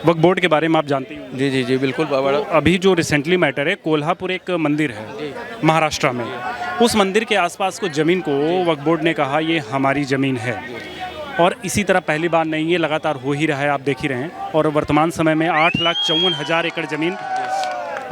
वक्फ board के बारे में आप जानते हैं? जी जी जी बिल्कुल बड़ा। अभी जो रिसेंटली मैटर है, कोल्हापुर एक मंदिर है महाराष्ट्र में, उस मंदिर के आसपास को ज़मीन को वक्फ बोर्ड ने कहा ये हमारी ज़मीन है। और इसी तरह पहली बार नहीं, ये लगातार हो ही रहा है, आप देख ही रहे हैं। और वर्तमान समय में 8,54,000 एकड़ ज़मीन,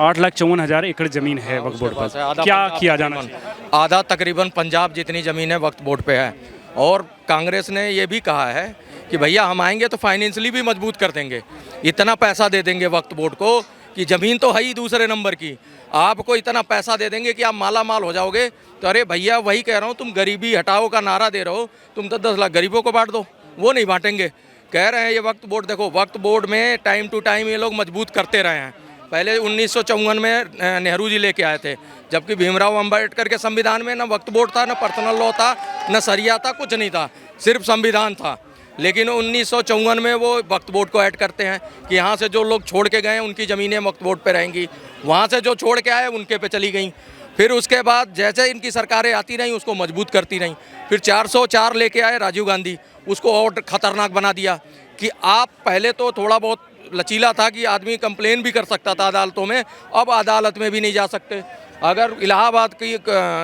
8,54,000 एकड़ ज़मीन है वक्फ बोर्ड पर। क्या किया जाना चाहिए? आधा तकरीबन पंजाब जितनी ज़मीन है वक्फ बोर्ड पे है। और कांग्रेस ने ये भी कहा है कि भैया हम आएंगे तो फाइनेंशियली भी मजबूत कर देंगे, इतना पैसा दे देंगे वक्फ बोर्ड को कि ज़मीन तो है ही दूसरे नंबर की, आपको इतना पैसा दे देंगे कि आप माला माल हो जाओगे। तो अरे भैया वही कह रहा हूँ, तुम गरीबी हटाओ का नारा दे रहे हो, तुम तो 10 लाख गरीबों को बांट दो, वो नहीं बांटेंगे। कह रहे हैं ये वक्फ बोर्ड, देखो वक्फ बोर्ड में टाइम टू टाइम ये लोग मजबूत करते रहे हैं। पहले 1954 में नेहरू जी लेके आए थे, जबकि भीमराव अंबेडकर के संविधान में ना वक्फ बोर्ड था, ना पर्सनल लॉ था, ना सरिया था, कुछ नहीं था, सिर्फ संविधान था। लेकिन 1954 में वो वक्फ बोर्ड को ऐड करते हैं कि यहाँ से जो लोग छोड़ के गए उनकी ज़मीनें वक्फ बोर्ड पे रहेंगी, वहाँ से जो छोड़ के आए उनके पे चली गई। फिर उसके बाद जैसे इनकी सरकारें आती रहीं उसको मजबूत करती रहीं। फिर 404 लेके आए राजीव गांधी, उसको और ख़तरनाक बना दिया कि आप पहले तो थोड़ा बहुत लचीला था कि आदमी कंप्लेन भी कर सकता था अदालतों में, अब अदालत में भी नहीं जा सकते। अगर इलाहाबाद की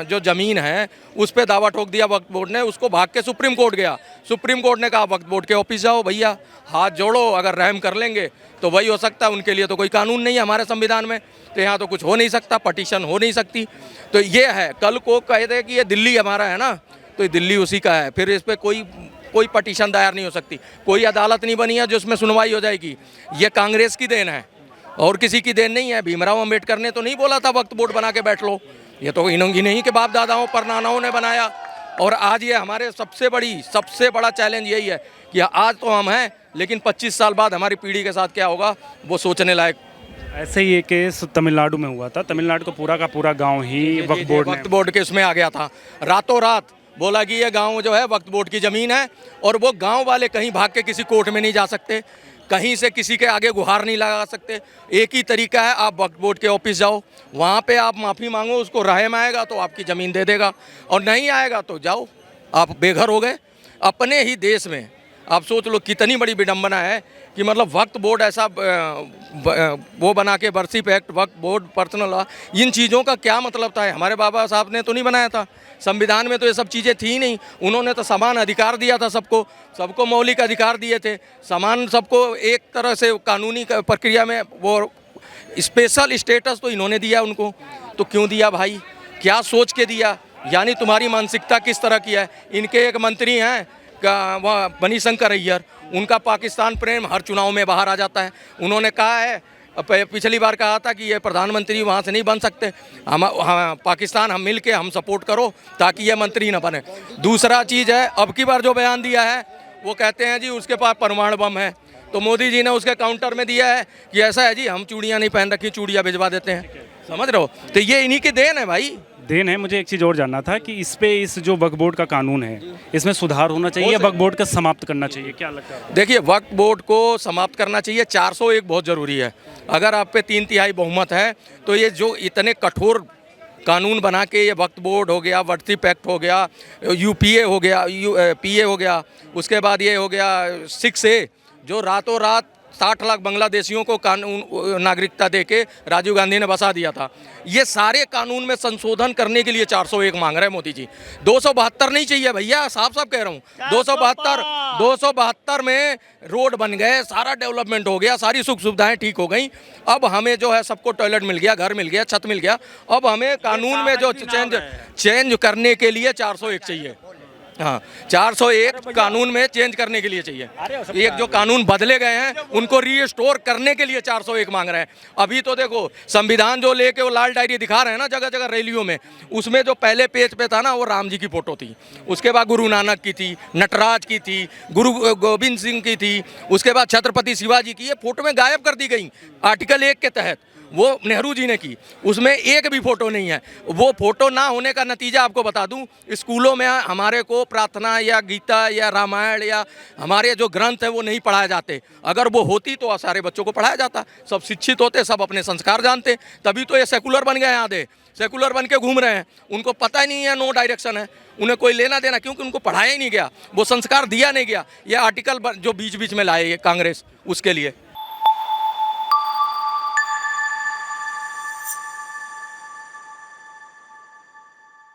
जो ज़मीन है उस पर दावा ठोक दिया वक्फ बोर्ड ने, उसको भाग के सुप्रीम कोर्ट गया। सुप्रीम कोर्ट ने कहा वक्फ बोर्ड के ऑफिस जाओ भैया, हाथ जोड़ो, अगर रहम कर लेंगे तो वही हो सकता है। उनके लिए तो कोई कानून नहीं है हमारे संविधान में, तो यहाँ तो कुछ हो नहीं सकता, पटिशन हो नहीं सकती। तो ये है, कल को कह दे कि ये दिल्ली हमारा है ना, तो ये दिल्ली उसी का है, फिर इस पर कोई पटिशन दायर नहीं हो सकती, कोई अदालत नहीं बनी है जिसमें सुनवाई हो जाएगी। ये कांग्रेस की देन है और किसी की देन नहीं है। भीमराव अंबेडकर ने तो नहीं बोला था वक्फ बोर्ड बना के बैठ लो, ये तो इन्हीं के बाप दादाओं परनानाओं ने बनाया। और आज ये हमारे सबसे बड़ा चैलेंज यही है कि आज तो हम हैं, लेकिन 25 साल बाद हमारी पीढ़ी के साथ क्या होगा वो सोचने लायक। ऐसे ही एक केस तमिलनाडु में हुआ था। तमिलनाडु का पूरा गांव ही वक्फ बोर्ड के उसमें आ गया था। रातों रात बोला कि ये गांव जो है वक्फ बोर्ड की ज़मीन है, और वो गांव वाले कहीं भाग के किसी कोर्ट में नहीं जा सकते, कहीं से किसी के आगे गुहार नहीं लगा सकते। एक ही तरीका है, आप वक्फ बोर्ड के ऑफिस जाओ, वहाँ पे आप माफ़ी मांगो, उसको रहम आएगा तो आपकी ज़मीन दे देगा, और नहीं आएगा तो जाओ, आप बेघर हो गए। अपने ही देश में आप सोच लो कितनी बड़ी विडंबना है कि मतलब वक्फ बोर्ड ऐसा वो बना के वर्शिप एक्ट, वक्फ बोर्ड, पर्सनल लॉ, इन चीज़ों का क्या मतलब था? हमारे बाबा साहब ने तो नहीं बनाया था, संविधान में तो ये सब चीज़ें थी ही नहीं। उन्होंने तो समान अधिकार दिया था सबको मौलिक अधिकार दिए थे, समान सबको एक तरह से कानूनी प्रक्रिया में वो स्पेशल स्टेटस तो इन्होंने दिया उनको। तो क्यों दिया भाई, क्या सोच के दिया? यानी तुम्हारी मानसिकता किस तरह की है? इनके एक मंत्री हैं वह मणिशंकर अय्यर, उनका पाकिस्तान प्रेम हर चुनाव में बाहर आ जाता है। उन्होंने कहा है, पिछली बार कहा था कि ये प्रधानमंत्री वहाँ से नहीं बन सकते, हम पाकिस्तान हम मिल के हम सपोर्ट करो ताकि ये मंत्री ना बने। दूसरा चीज़ है, अब की बार जो बयान दिया है वो कहते हैं जी उसके पास परमाणु बम है, तो मोदी जी ने उसके काउंटर में दिया है कि ऐसा है जी हम चूड़ियाँ नहीं पहन रखी, चूड़ियाँ भिजवा देते हैं। समझ रहे हो? तो ये इन्हीं की देन है भाई, देन है। मुझे एक चीज़ और जानना था कि इस जो वक्फ बोर्ड का कानून है, इसमें सुधार होना चाहिए या वक्फ बोर्ड का समाप्त करना चाहिए, क्या लगता है? देखिए, वक्फ बोर्ड को समाप्त करना चाहिए। 401 बहुत ज़रूरी है। अगर आप पे 3/3 बहुमत है तो ये जो इतने कठोर कानून बना के, ये वक्फ बोर्ड हो गया, वर्शिप एक्ट हो गया, यूपीए हो गया, पीए हो गया, उसके बाद ये हो गया 6A, जो रातों रात 60 लाख बांग्लादेशियों को कानून नागरिकता देके राजीव गांधी ने बसा दिया था। ये सारे कानून में संशोधन करने के लिए 401 मांग रहे हैं मोदी जी। 272 नहीं चाहिए भैया, साफ साफ कह रहा हूँ। 272 में रोड बन गए, सारा डेवलपमेंट हो गया, सारी सुख सुविधाएं ठीक हो गई। अब हमें जो है सबको टॉयलेट मिल गया, घर मिल गया, छत मिल गया। अब हमें कानून में जो चेंज करने के लिए 401 चाहिए। हाँ, 401 कानून में चेंज करने के लिए चाहिए। एक जो कानून बदले गए हैं उनको रीस्टोर करने के लिए 401 मांग रहे हैं। अभी तो देखो संविधान जो लेके वो लाल डायरी दिखा रहे हैं ना जगह जगह रैलियों में, उसमें जो पहले पेज पे था ना वो राम जी की फोटो थी, उसके बाद गुरु नानक की थी, नटराज की थी, गुरु गोविंद सिंह की थी, उसके बाद छत्रपति शिवाजी की। ये फोटो में गायब कर दी गई आर्टिकल 1 के तहत। वो नेहरू जी ने की, उसमें एक भी फोटो नहीं है। वो फोटो ना होने का नतीजा आपको बता दूं, स्कूलों में हमारे को प्रार्थना या गीता या रामायण या हमारे जो ग्रंथ हैं वो नहीं पढ़ाए जाते। अगर वो होती तो सारे बच्चों को पढ़ाया जाता, सब शिक्षित होते, सब अपने संस्कार जानते। तभी तो ये सेकुलर बन गए, आधे सेकुलर बन के घूम रहे हैं, उनको पता ही नहीं है, नो डायरेक्शन है, उन्हें कोई लेना देना, क्योंकि उनको पढ़ाया ही नहीं गया, वो संस्कार दिया नहीं गया। ये आर्टिकल जो बीच बीच में लाए ये कांग्रेस, उसके लिए